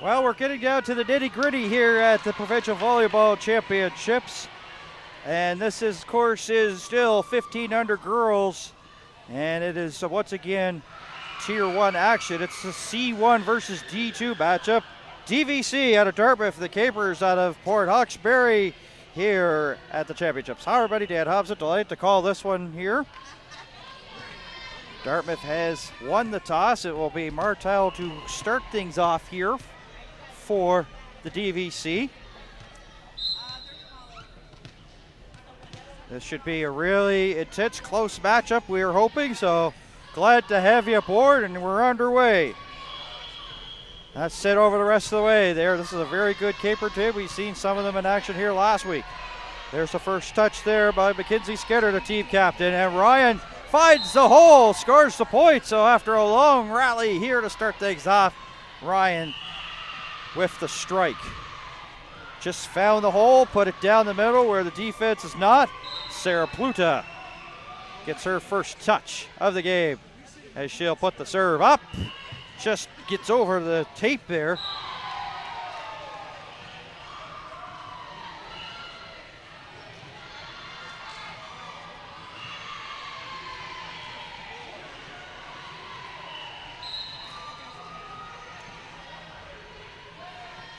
Well, we're getting down to the nitty-gritty here at the Provincial Volleyball Championships. And this, of course, is still 15 under girls. And it is, once again, Tier 1 action. It's the C1 versus D2 matchup. DVC out of Dartmouth, the Capers out of Port Hawkesbury here at the championships. Hi, everybody. Dan Hobson, delighted to call this one here. Dartmouth has won the toss. It will be Martel to start things off here for the DVC. This should be a really intense, close matchup, we are hoping, so glad to have you aboard, and we're underway. That's set over the rest of the way there. This is a very good Caper team. We've seen some of them in action here last week. There's the first touch there by Mackenzie Skinner, the team captain, and Ryan finds the hole, scores the point. So after a long rally here to start things off, Ryan with the strike. Just found the hole, put it down the middle where the defense is not. Sarah Pluta gets her first touch of the game as she'll put the serve up. Just gets over the tape there.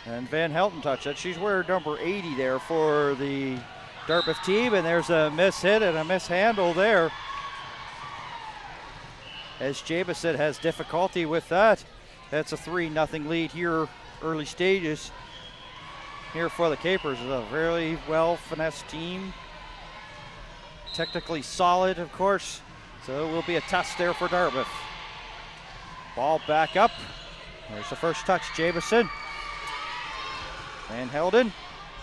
And Van Helton touched it. She's wearing number 80 there for the Dartmouth team, and there's a miss hit and a mishandle there, as Jamison has difficulty with that. That's a 3-0 lead here, early stages here for the Capers. It's a very well finessed team, technically solid, of course, so it will be a test there for Dartmouth. Ball back up. There's the first touch, Jamison. Van Helden,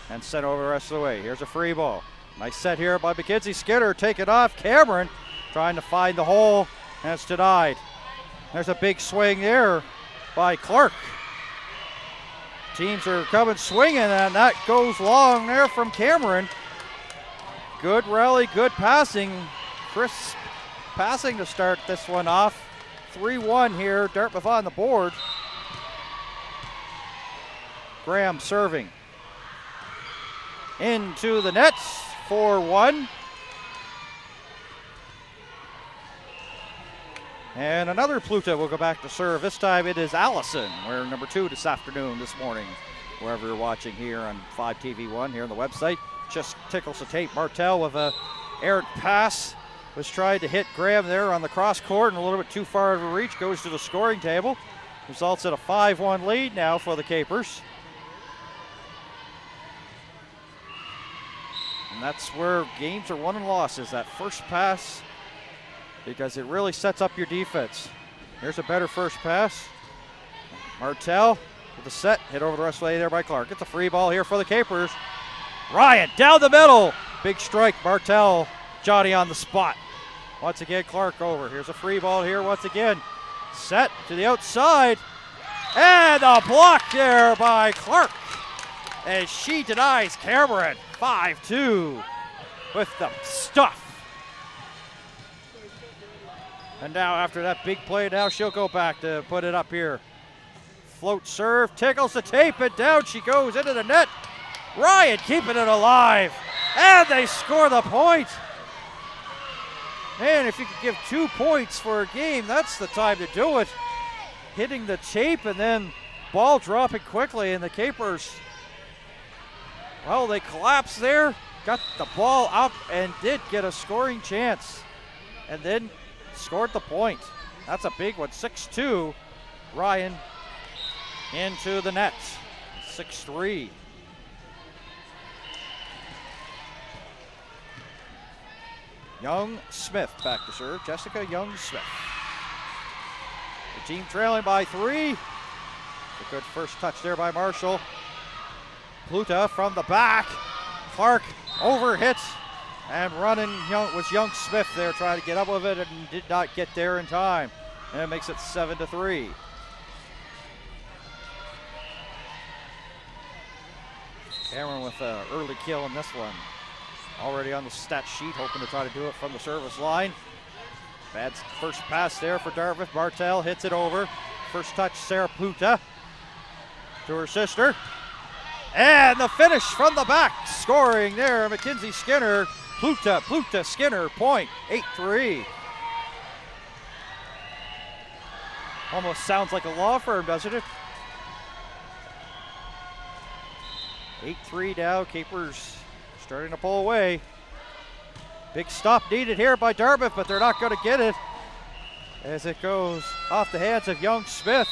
and sent over the rest of the way. Here's a free ball. Nice set here by Mackenzie Skinner. Take it off. Cameron trying to find the hole, and it's denied. There's a big swing there by Clark. Teams are coming swinging, and that goes long there from Cameron. Good rally, good passing. Crisp passing to start this one off. 3-1 here, Dartmouth on the board. Graham serving into the nets, 4-1. And another Pluta will go back to serve. This time it is Allison, wearing number 2 this afternoon, this morning, wherever you're watching here on 5TV1 here on the website. Just tickles the tape. Martel with a errant pass was trying to hit Graham there on the cross court and a little bit too far of a reach, goes to the scoring table. Results in a 5-1 lead now for the Capers. And that's where games are won and lost, is that first pass, because it really sets up your defense. Here's a better first pass. Martel with the set, hit over the rest of the way there by Clark. It's a free ball here for the Capers. Ryan down the middle. Big strike, Martel, Johnny on the spot. Once again, Clark over. Here's a free ball here once again. Set to the outside. And a block there by Clark as she denies Cameron. 5-2 with the stuff. And now after that big play, now she'll go back to put it up here. Float serve, tickles the tape, and down she goes into the net. Ryan keeping it alive, and they score the point. Man, if you could give 2 points for a game, that's the time to do it. Hitting the tape and then ball dropping quickly, and the Capers, well, they collapsed there, got the ball up, and did get a scoring chance, and then scored the point. That's a big one, 6-2. Ryan into the net, 6-3. Young-Smith back to serve, Jessica Young-Smith. The team trailing by 3. A good first touch there by Marshall. Pluta from the back. Clark overhit and running was Young-Smith there trying to get up with it and did not get there in time. And it makes it 7-3. Cameron with an early kill in this one. Already on the stat sheet, hoping to try to do it from the service line. Bad first pass there for Dartmouth. Martel hits it over. First touch, Sarah Pluta. to her sister. And the finish from the back, scoring there, Mackenzie Skinner. Pluta Skinner, point, 8-3. Almost sounds like a law firm, doesn't it? 8-3 now, Capers starting to pull away. Big stop needed here by Dartmouth, but they're not going to get it as it goes off the hands of Young Smith.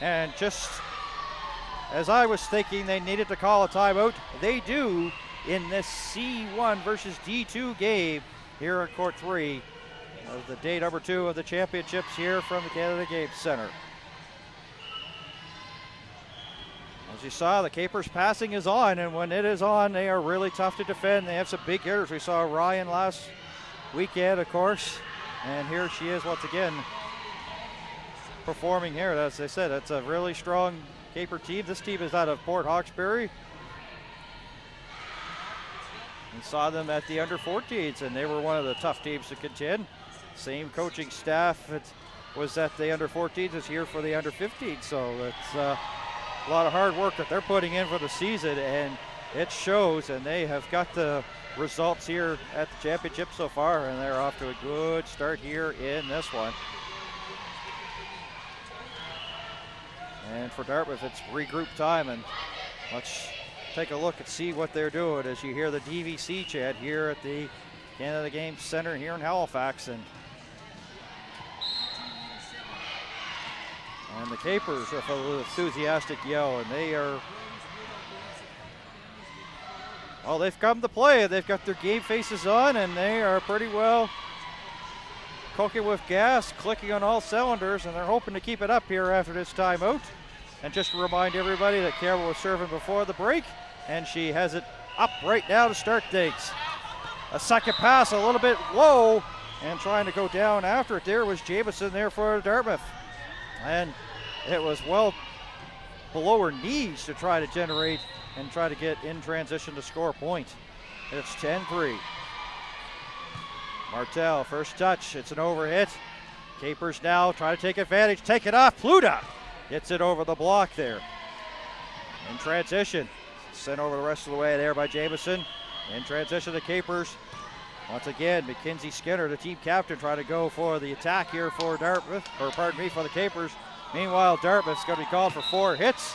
And just as I was thinking they needed to call a timeout, they do in this C1 versus D2 game here on court 3 of the day number 2 of the championships here from the Canada Games Center. As you saw, the Capers passing is on, and when it is on, they are really tough to defend. They have some big hitters. We saw Ryan last weekend, of course, and here she is once again performing here. As I said, it's a really strong Caper team. This team is out of Port Hawkesbury. We saw them at the under-14s, and they were one of the tough teams to contend. Same coaching staff that was at the under-14s is here for the under-15s, so it's a lot of hard work that they're putting in for the season, and it shows, and they have got the results here at the championship so far, and they're off to a good start here in this one. And for Dartmouth, it's regroup time, and let's take a look and see what they're doing as you hear the DVC chant here at the Canada Games Center here in Halifax. And the Capers with a little enthusiastic yell, and they are, well, they've come to play. They've got their game faces on, and they are pretty well cooking with gas, clicking on all cylinders, and they're hoping to keep it up here after this timeout. And just to remind everybody that Campbell was serving before the break, and she has it up right now to start things. A second pass a little bit low, and trying to go down after it there was Jamison there for Dartmouth. And it was well below her knees to try to generate and try to get in transition to score a point. It's 10-3. Martel, first touch, it's an overhit. Capers now try to take advantage, take it off. Pluta gets it over the block there. In transition, sent over the rest of the way there by Jamison. In transition to Capers. Once again, Mackenzie Skinner, the team captain, trying to go for the attack here for Dartmouth, or pardon me, for the Capers. Meanwhile, Dartmouth's going to be called for 4 hits.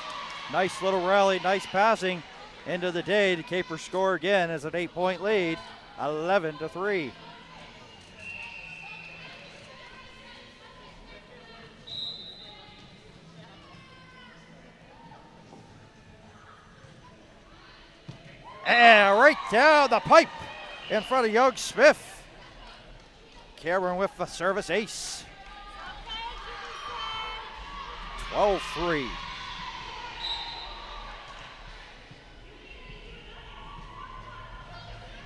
Nice little rally, nice passing into the day. The Capers score again as an 8-point lead, 11-3. And right down the pipe in front of Young Smith. Cameron with the service ace. 12-3.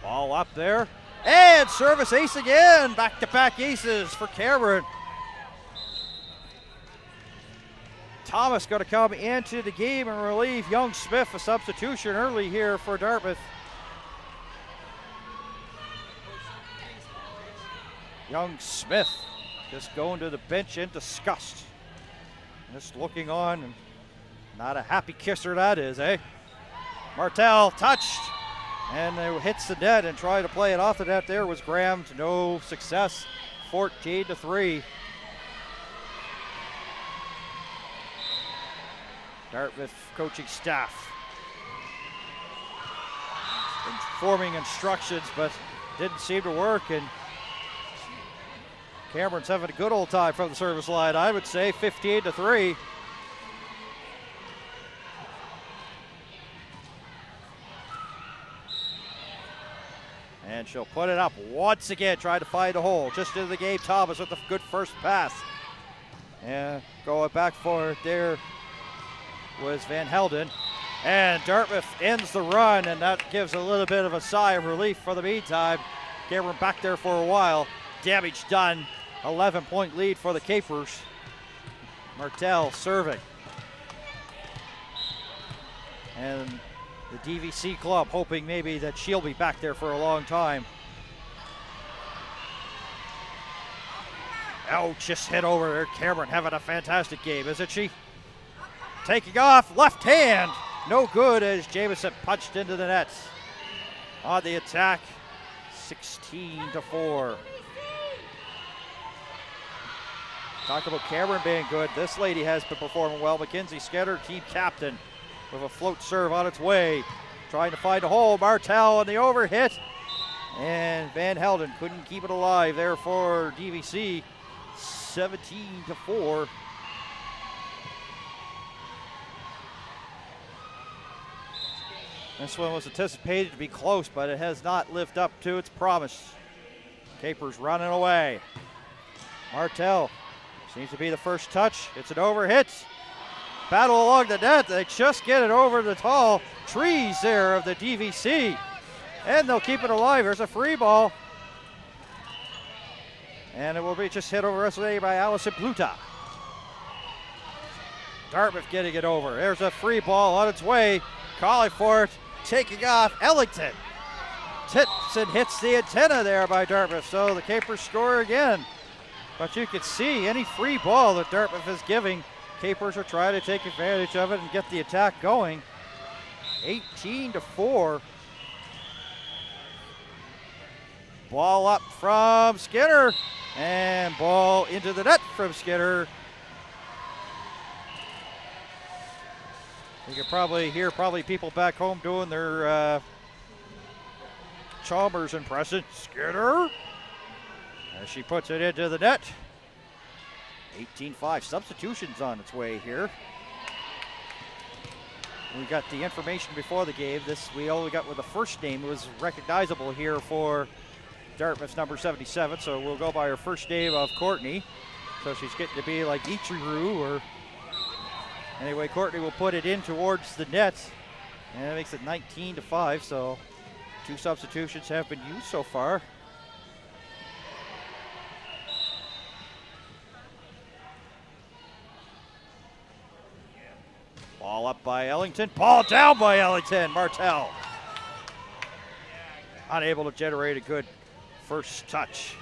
Ball up there. And service ace again. Back-to-back aces for Cameron. Thomas going to come into the game and relieve Young Smith, a substitution early here for Dartmouth. Young Smith just going to the bench in disgust. Just looking on, and not a happy kisser that is, eh? Martel touched, and it hits the net and tried to play it off the net there was Graham to no success, 14-3. Dartmouth coaching staff informing instructions, but didn't seem to work, and Cameron's having a good old time from the service line, I would say, 15-3. And she'll put it up once again, trying to find a hole. Just into the game, Thomas with a good first pass. And going back for it there was Van Helden. And Dartmouth ends the run, and that gives a little bit of a sigh of relief for the meantime. Cameron back there for a while. Damage done. 11-point lead for the Capers. Martel serving. And the DVC club hoping maybe that she'll be back there for a long time. Oh, just hit over there. Cameron having a fantastic game, isn't she? taking off, left hand. No good as Jamison punched into the net. On the attack, 16-4. Talk about Cameron being good. This lady has been performing well. Mackenzie Skinner, team captain, with a float serve on its way. Trying to find a hole. Martel on the overhit. And Van Helden couldn't keep it alive there for DVC. 17-4. This one was anticipated to be close, but it has not lived up to its promise. Capers running away. Martel seems to be the first touch. It's an overhit. Battle along the net. They just get it over the tall trees there of the DVC. And they'll keep it alive. There's a free ball. And it will be just hit over yesterday by Allison Pluta. Dartmouth getting it over. There's a free ball on its way. Calling for it. Taking off Ellington. Tips and hits the antenna there by Dartmouth. So the Capers score again. But you can see any free ball that Dartmouth is giving, Capers are trying to take advantage of it and get the attack going. 18-4. Ball up from Skinner. And ball into the net from Skinner. You can probably hear people back home doing their Chalmers impression. Skinner. As she puts it into the net. 18-5. Substitutions on its way here. We got the information before the game. This we only got with the first name. It was recognizable here for Dartmouth's number 77. So we'll go by her first name of Courtney. So she's getting to be like Ichiru or... Anyway, Courtney will put it in towards the net, and it makes it 19-5, so 2 substitutions have been used so far. Ball up by Ellington, ball down by Ellington, Martel. Unable to generate a good first touch.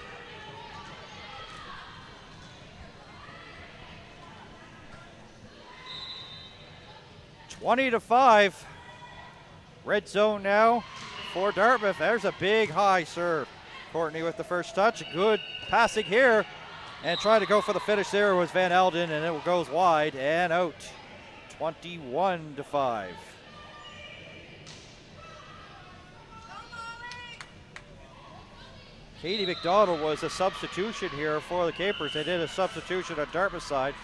20-5. Red zone now for Dartmouth. There's a big high serve. Courtney with the first touch. Good passing here. And trying to go for the finish there was Van Elden, and it goes wide and out. 21-5. Katie McDonald was a substitution here for the Capers. They did a substitution on Dartmouth's side.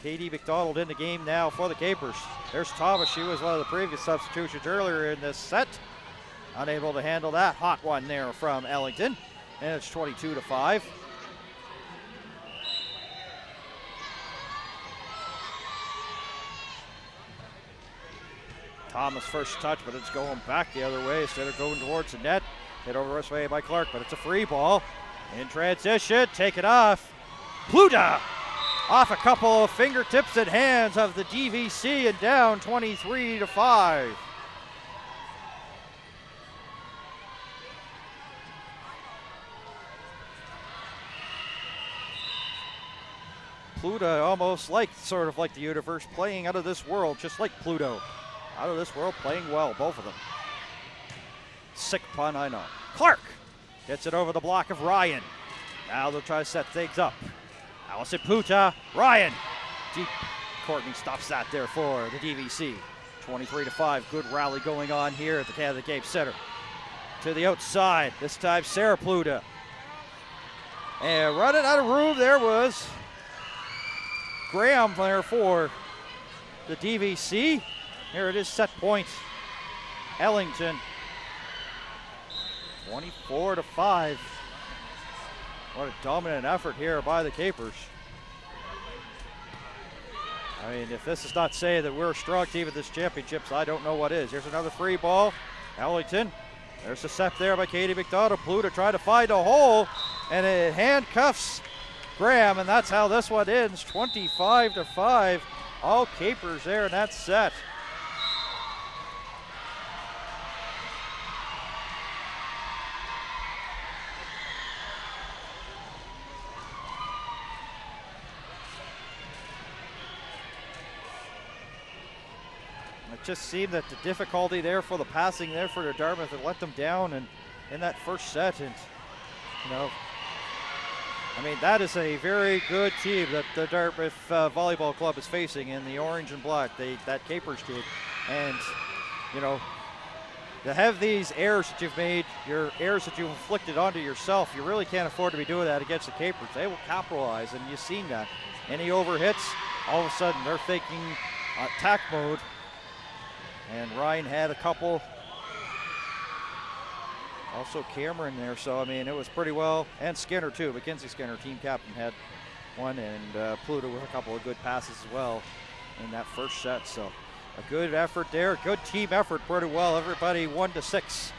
Katie McDonald in the game now for the Capers. There's Thomas. She was one of the previous substitutions earlier in this set. Unable to handle that hot one there from Ellington. And it's 22-5. Thomas first touch, but it's going back the other way instead of going towards the net. Hit over this way by Clark, but it's a free ball. In transition, take it off. Pluta off a couple of fingertips and hands of the DVC and down 23-5. Pluta almost sort of like the universe, playing out of this world, just like Pluto. Out of this world, playing well, both of them. Sick pun, I know. Clark gets it over the block of Ryan. Now they'll try to set things up. Allison Pluta, Ryan. Deep. Courtney stops that there for the DVC. 23-5. Good rally going on here at the Canada Game Center. To the outside. This time Sarah Pluta. And running out of room there was Graham there for the DVC. Here it is, set point. Ellington. 24-5. What a dominant effort here by the Capers. I mean, if this is not saying that we're a strong team at this championships, I don't know what is. Here's another free ball. Ellington. There's a set there by Katie McDonald. Pluta trying to find a hole, and it handcuffs Graham, and that's how this one ends. 25-5. All Capers there in that set. just seemed that the difficulty there for the passing there for Dartmouth had let them down and in that first set. And, you know, I mean, that is a very good team that the Dartmouth Volleyball Club is facing in the orange and black, that Capers team. And, you know, to have these errors that you've made, your errors that you've inflicted onto yourself, you really can't afford to be doing that against the Capers. They will capitalize, and you've seen that. Any overhits, all of a sudden they're thinking attack mode. And Ryan had a couple. Also Cameron there, so I mean, it was pretty well. And Skinner too, Mackenzie Skinner, team captain, had one, and Pluto with a couple of good passes as well in that first set. So a good effort there, good team effort, pretty well. Everybody 1-6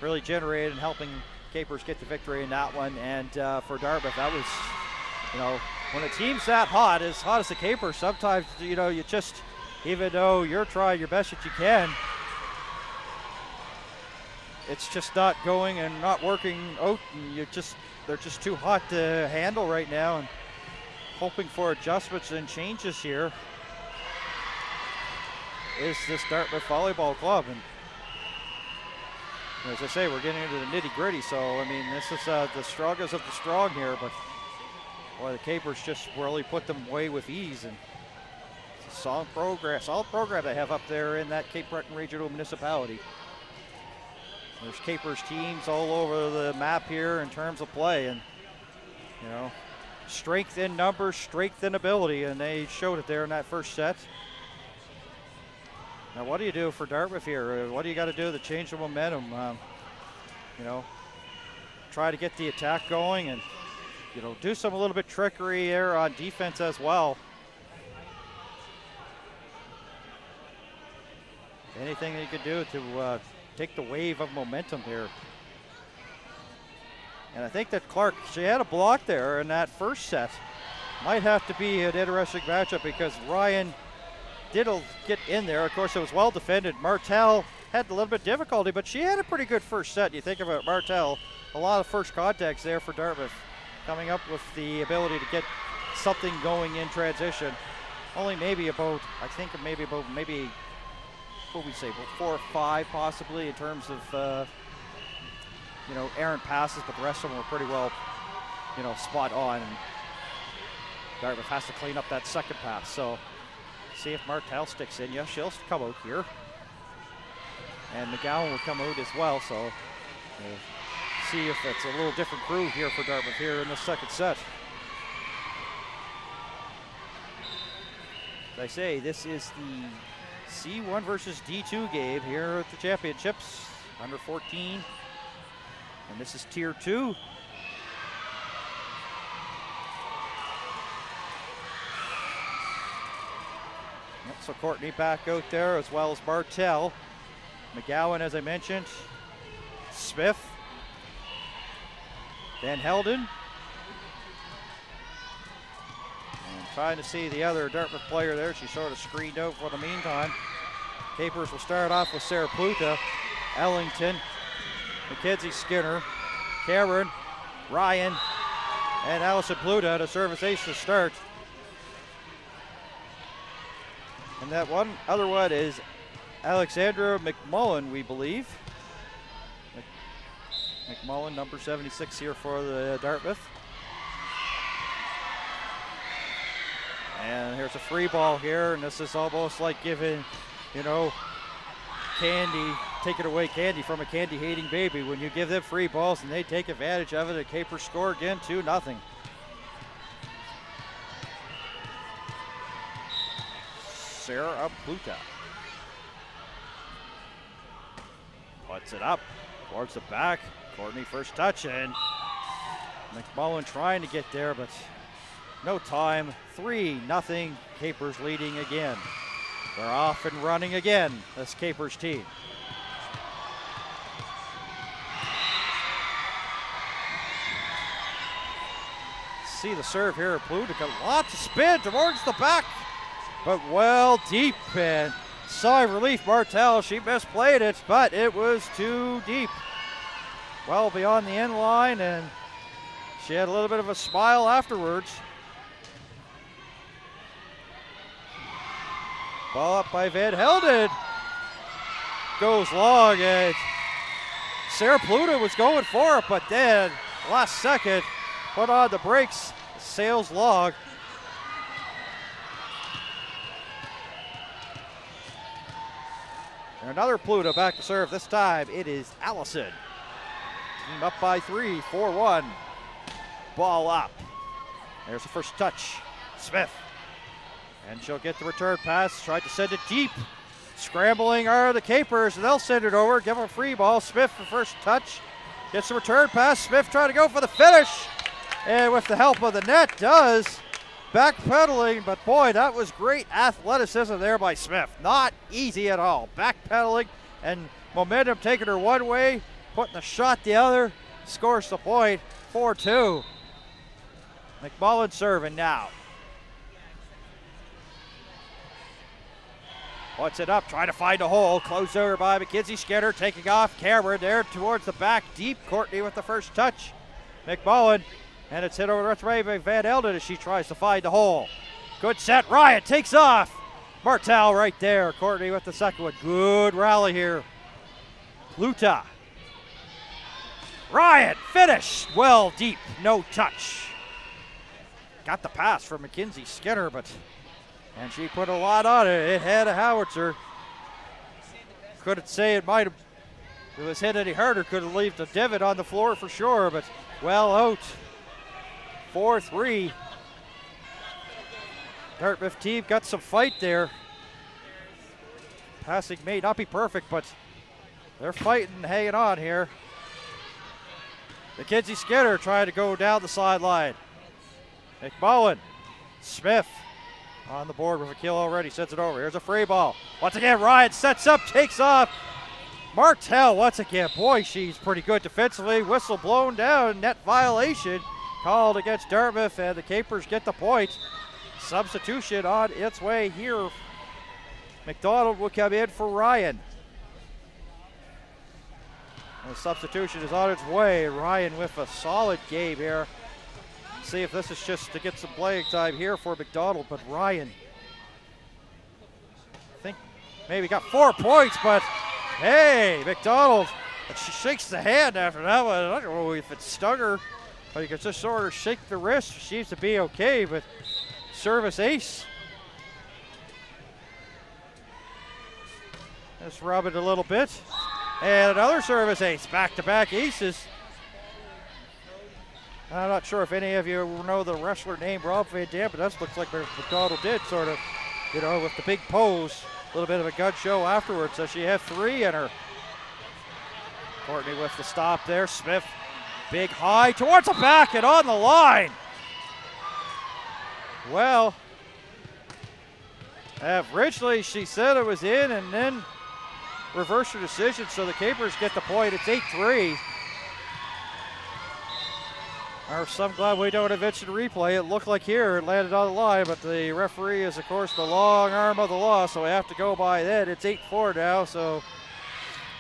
really generated and helping Capers get the victory in that one. And for Dartmouth, that was, you know, when a team's that hot, as hot as the Capers, sometimes, you know, you just, even though you're trying your best that you can, it's just not going and not working out, and they're just too hot to handle right now, and hoping for adjustments and changes here is this Dartmouth Volleyball Club. And as I say, we're getting into the nitty-gritty, so I mean, this is the strongest of the strong here, but boy, the Capers just really put them away with ease. And it's a solid program they have up there in that Cape Breton Regional Municipality. There's Capers teams all over the map here in terms of play, and, you know, strength in numbers, strength in ability, and they showed it there in that first set. Now, what do you do for Dartmouth here? What do you got to do to change the momentum? You know, try to get the attack going, and, you know, do a little bit trickery there on defense as well. Anything that you could do to take the wave of momentum here. And I think that Clark, she had a block there in that first set. Might have to be an interesting matchup because Ryan did get in there. Of course, it was well defended. Martel had a little bit of difficulty, but she had a pretty good first set. You think about Martel, a lot of first contacts there for Dartmouth, coming up with the ability to get something going in transition. Only maybe about, I think maybe what we say, about 4 or 5 possibly in terms of, you know, errant passes, but the rest of them were pretty well, you know, spot on. And Dartmouth has to clean up that second pass. So see if Martel sticks in. Yeah, she'll come out here. And McGowan will come out as well. So we'll see if it's a little different crew here for Dartmouth here in the second set. As I say, this is the C1 versus D2 game here at the championships, under 14, and this is tier 2. Yep, so Courtney back out there as well as Martel. McGowan, as I mentioned, Smith, Van Helden. Trying to see the other Dartmouth player there. She sort of screened out for the meantime. Capers will start off with Sarah Pluta, Ellington, Mackenzie Skinner, Cameron, Ryan, and Allison Pluta to service ace to start. And that one other one is Alexandra McMullen, we believe. McMullen, number 76 here for the Dartmouth. And here's a free ball here, and this is almost like giving, you know, taking away candy from a candy-hating baby. When you give them free balls and they take advantage of it, the Capers score again, 2-0. Sarah Pluta puts it up towards the back. Courtney first touch, and McMullen trying to get there, but no time. 3-0, Capers leading again. They're off and running again, this Capers team. See the serve here at Pluta, got lots of spin towards the back, but well deep, and sigh of relief, Martel, she misplayed it, but it was too deep. Well beyond the end line, and she had a little bit of a smile afterwards. Ball up by Van Helden. goes long, and Sarah Pluta was going for it, but then last second put on the brakes, sails long. And another Pluta back to serve. This time it is Allison. Team up by 3, 4-1. Ball up. There's the first touch. Smith. And she'll get the return pass. Tried to send it deep. Scrambling are the Capers, and they'll send it over. Give them a free ball. Smith for first touch. Gets the return pass. Smith trying to go for the finish. And with the help of the net, does. Backpedaling, but boy, that was great athleticism there by Smith. Not easy at all. Backpedaling and momentum taking her one way, putting the shot the other. Scores the point, 4-2. McMullen serving now. Puts it up, trying to find a hole. Closed over by Mackenzie Skinner, taking off Cameron there towards the back. Deep, Courtney with the first touch. McMullen, and it's hit over the right way by Van Elden as she tries to find the hole. Good set, Ryan takes off. Martel right there, Courtney with the second one. Good rally here. Pluta. Ryan finished well deep, no touch. Got the pass from Mackenzie Skinner, and she put a lot on it. It had a howitzer. Couldn't say it might have, if it was hit any harder, could have left a divot on the floor for sure, but well out. 4-3. Dartmouth team got some fight there. Passing may not be perfect, but they're fighting and hanging on here. Mackenzie Skinner trying to go down the sideline. McMullen. Smith on the board with a kill already, sends it over. Here's a free ball. Once again, Ryan sets up, takes off. Martel once again. Boy, she's pretty good defensively. Whistle blown down, net violation called against Dartmouth, and the Capers get the point. Substitution on its way here. McDonald will come in for Ryan. And the substitution is on its way. Ryan with a solid game here. See if this is just to get some playing time here for McDonald, but Ryan, I think maybe got 4 points, but hey, McDonald, she shakes the hand after that one. I don't know if it stung her, but you can just sort of shake the wrist. She seems to be okay, but service ace. Just rub it a little bit. And another service ace, back-to-back aces. I'm not sure if any of you know the wrestler named Rob Van Dam, but that looks like McDonald did sort of, with the big pose. A little bit of a gun show afterwards. So she had 3 in her. Courtney with the stop there. Smith, big high towards the back and on the line. Well, originally she said it was in and then reversed her decision, so the Capers get the point. It's 8-3. I'm glad we don't have instant replay. It looked like here it landed on the line, but the referee is, of course, the long arm of the law, so we have to go by that. It's 8-4 now, so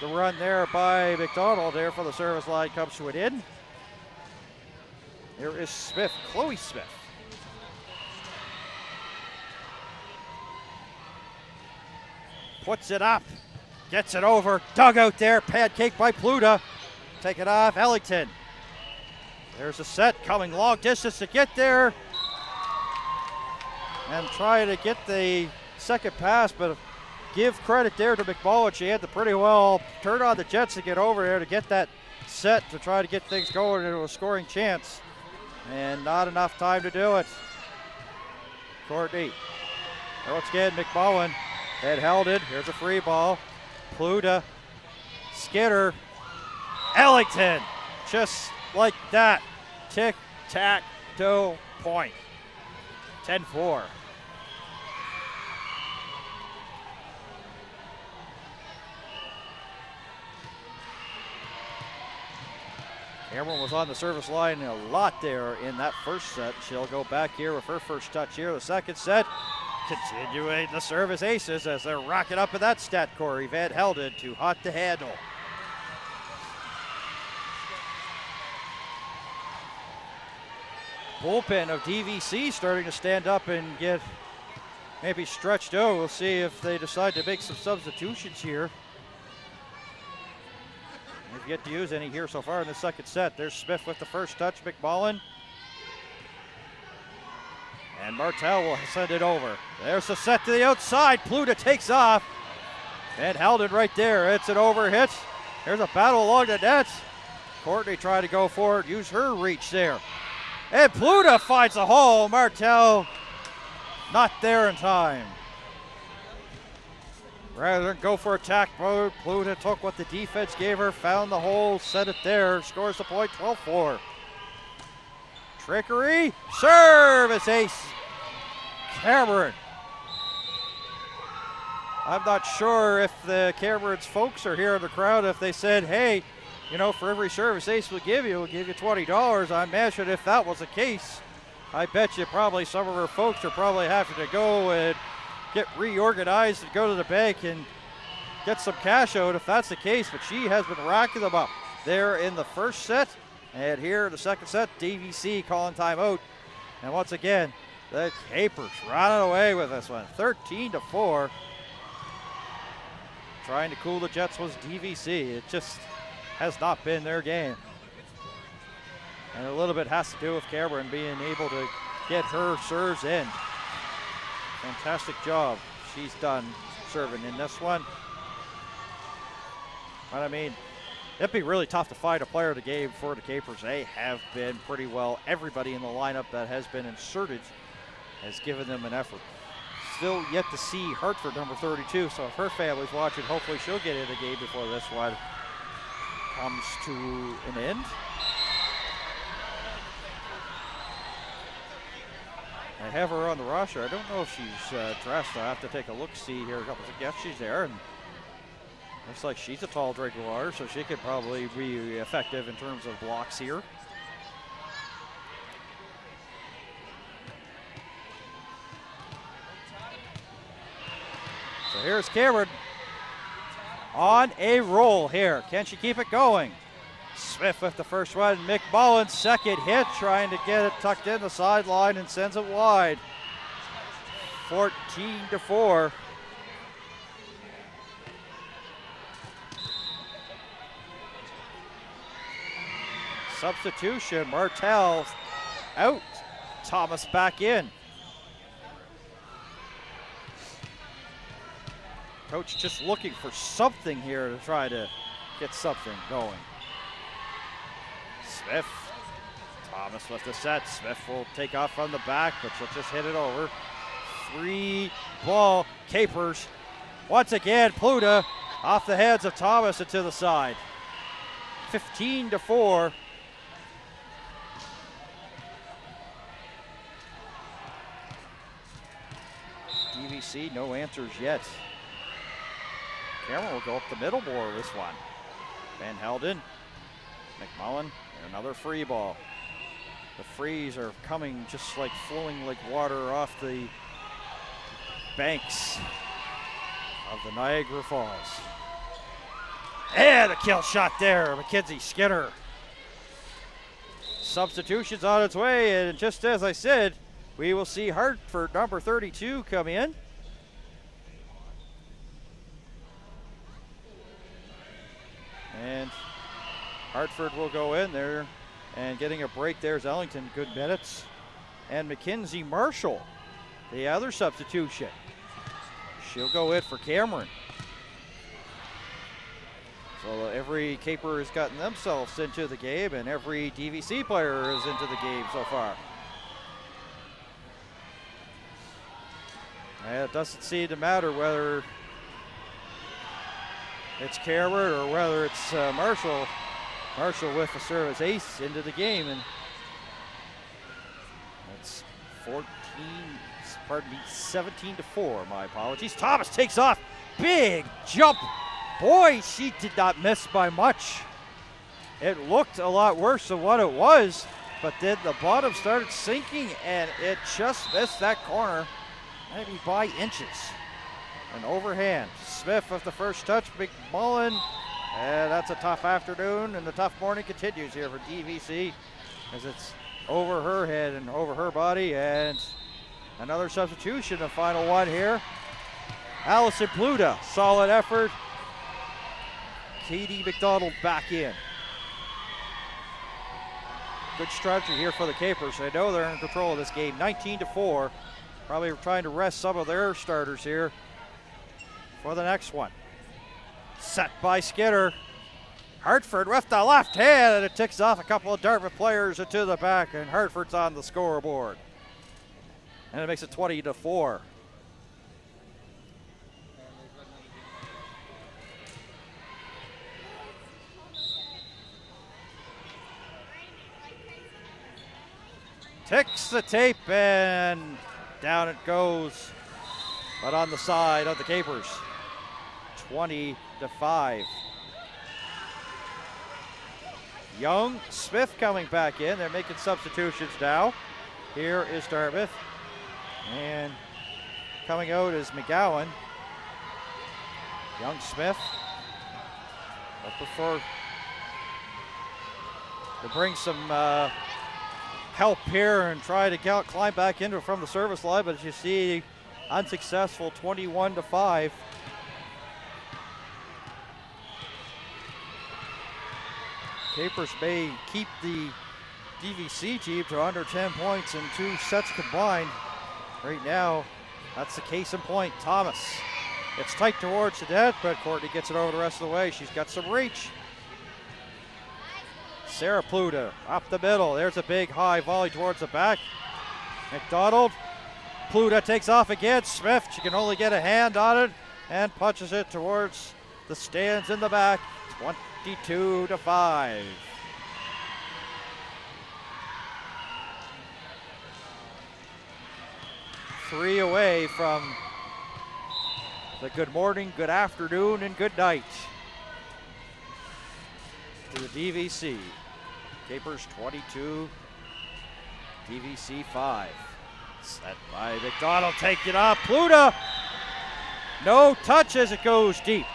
the run there by McDonald there for the service line comes to an end. Here is Smith, Chloe Smith. Puts it up, gets it over, dug out there, pancake by Pluta. Take it off, Ellington. There's a set coming long distance to get there and try to get the second pass, but give credit there to McMullen. She had to pretty well turn on the jets to get over there to get that set to try to get things going into a scoring chance, and not enough time to do it. Courtney. Once again, McMullen had held it. Here's a free ball. Pluta, Skinner, Ellington, just like that. Tic-tac-toe point. 10-4. Cameron was on the service line a lot there in that first set. She'll go back here with her first touch here. The second set, continuing the service aces as they're rocking up in that stat. Corey Van Helden too hot to handle. Bullpen of DVC starting to stand up and get maybe stretched out. We'll see if they decide to make some substitutions here. They've yet to use any here so far in the second set. There's Smith with the first touch, McMullen. And Martel will send it over. There's the set to the outside. Pluta takes off. And held it right there. It's an overhit. There's a battle along the net. Courtney tried to go forward, use her reach there. And Pluta finds a hole. Martel not there in time. Rather than go for attack mode, Pluta took what the defense gave her, found the hole, set it there, scores the point, 12-4. Trickery, service ace. Cameron. I'm not sure if the Cameron's folks are here in the crowd, if they said, hey, you know, for every service ace we'll give you $20. I imagine if that was the case, I bet you probably some of her folks are probably having to go and get reorganized and go to the bank and get some cash out if that's the case. But she has been racking them up there in the first set. And here in the second set, DVC calling timeout. And once again, the Capers running away with this one, 13-4. Trying to cool the Jets was DVC. It just has not been their game. And a little bit has to do with Cameron being able to get her serves in. Fantastic job she's done serving in this one. But I mean, it'd be really tough to find a player of the game for the Capers. They have been pretty well. Everybody in the lineup that has been inserted has given them an effort. Still yet to see Hartford, number 32, so if her family's watching, hopefully she'll get in the game before this one comes to an end. I have her on the roster. I don't know if she's dressed. I have to take a look-see here. Yes, she's there, and looks like she's a tall drink of water, so she could probably be effective in terms of blocks here. So here's Cameron on a roll here. Can she keep it going? Smith with the first one. McMullen, second hit, trying to get it tucked in the sideline and sends it wide. 14-4. Substitution, Martel out. Thomas back in. Coach just looking for something here to try to get something going. Smith, Thomas with the set. Smith will take off from the back, but she'll just hit it over. Free ball, Capers. Once again, Pluta off the heads of Thomas and to the side. 15-4. DVC, no answers yet. Cameron will go up the middle more this one. Van Helden, McMullen, and another free ball. The frees are coming just like flowing like water off the banks of the Niagara Falls. And a kill shot there, Mackenzie Skinner. Substitutions on its way, and just as I said, we will see Hartford, number 32, come in. And Hartford will go in there, and getting a break there's Ellington, good minutes. And Mackenzie Marshall, the other substitution. She'll go in for Cameron. So every Caper has gotten themselves into the game, and every DVC player is into the game so far. And it doesn't seem to matter whether it's Cameron or whether it's Marshall. Marshall with the service ace into the game, and it's 17-4, my apologies. Thomas takes off, big jump. Boy, she did not miss by much. It looked a lot worse than what it was, but then the bottom started sinking and it just missed that corner, maybe by inches. An overhand. Smith with the first touch, McMullen. And that's a tough afternoon, and the tough morning continues here for DVC as it's over her head and over her body. And another substitution, the final one here. Allison Pluta, solid effort. Katie McDonald back in. Good strategy here for the Capers. They know they're in control of this game. 19-4. Probably trying to rest some of their starters here for the next one. Set by Skinner. Hartford with the left hand, and it ticks off a couple of Dartmouth players into the back, and Hartford's on the scoreboard. And it makes it 20-4. Ticks the tape, and down it goes, but on the side of the Capers. 20-5. Young, Smith coming back in. They're making substitutions now. Here is Dartmouth. And coming out is McGowan. Young, Smith. I prefer to bring some help here and try to climb back into it from the service line, but as you see, unsuccessful. 21-5. Capers may keep the DVC team to under 10 points in 2 sets combined. Right now, that's the case in point. Thomas, it's tight towards the net, but Courtney gets it over the rest of the way. She's got some reach. Sarah Pluta up the middle. There's a big high volley towards the back. McDonald. Pluta takes off again. Smith, she can only get a hand on it and punches it towards the stands in the back. 22-5. Three away from the good morning, good afternoon, and good night to the DVC. Capers 22, DVC 5. Set by McDonald, take it off. Pluta, no touch as it goes deep.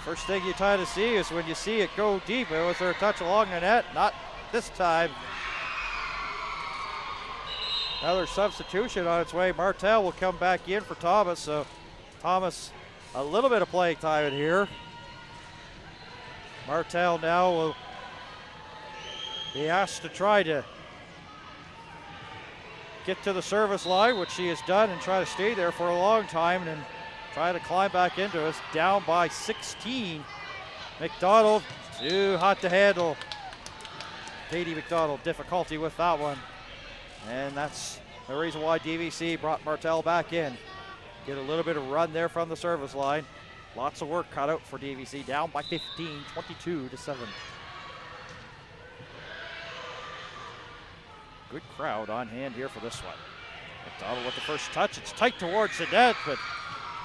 First thing you try to see is when you see it go deep. Was there a touch along the net? Not this time. Another substitution on its way. Martel will come back in for Thomas. So Thomas, a little bit of playing time in here. Martel now will be asked to try to get to the service line, which she has done, and try to stay there for a long time and try to climb back into us. Down by 16. McDonald, too hot to handle. Katie McDonald, difficulty with that one. And that's the reason why DVC brought Martel back in. Get a little bit of run there from the service line. Lots of work cut out for DVC. Down by 15, 22-7. Good crowd on hand here for this one. McDonald with the first touch. It's tight towards the net, but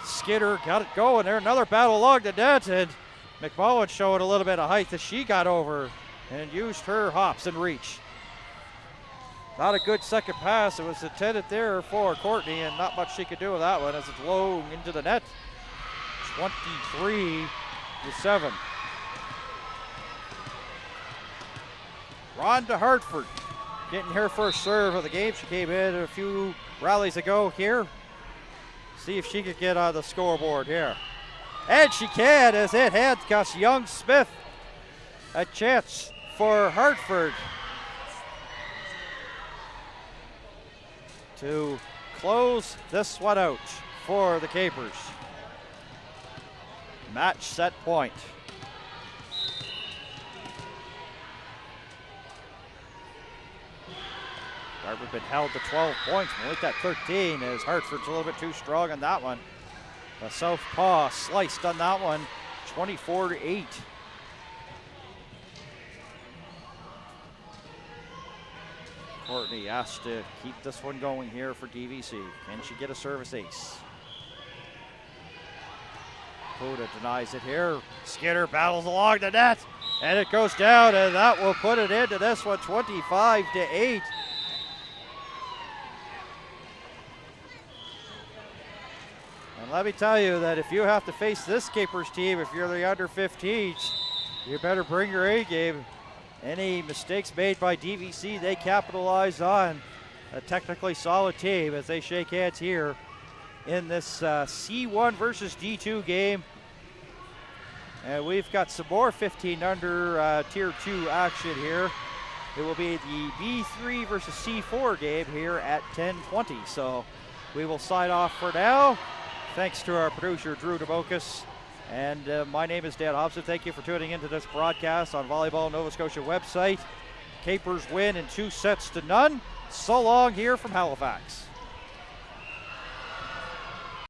Skinner got it going there. Another battle along the net, and McMullen showing a little bit of height as she got over and used her hops and reach. Not a good second pass. It was intended there for Courtney, and not much she could do with that one as it's low into the net. 23-7. Rhonda Hartford getting her first serve of the game. She came in a few rallies ago here. See if she could get on the scoreboard here. And she can, as it handcuffs Young Smith. A chance for Hartford to close this one out for the Capers. Match set point. Dartmouth been held to 12 points. We'll make that 13 as Hartford's a little bit too strong on that one. The southpaw sliced on that one, 24-8. Courtney asked to keep this one going here for DVC. Can she get a service ace? Pluta denies it here. Skinner battles along the net, and it goes down, and that will put it into this one, 25-8. And let me tell you that if you have to face this Capers team, if you're the under 15s, you better bring your A game. Any mistakes made by DVC, they capitalize on. A technically solid team as they shake hands here in this C1 versus D2 game. And we've got some more 15 under Tier 2 action here. It will be the B3 versus C4 game here at 10:20. So we will sign off for now. Thanks to our producer, Drew DeBocas. And my name is Dan Hobson. Thank you for tuning into this broadcast on Volleyball Nova Scotia website. Capers win in 2-0. So long here from Halifax.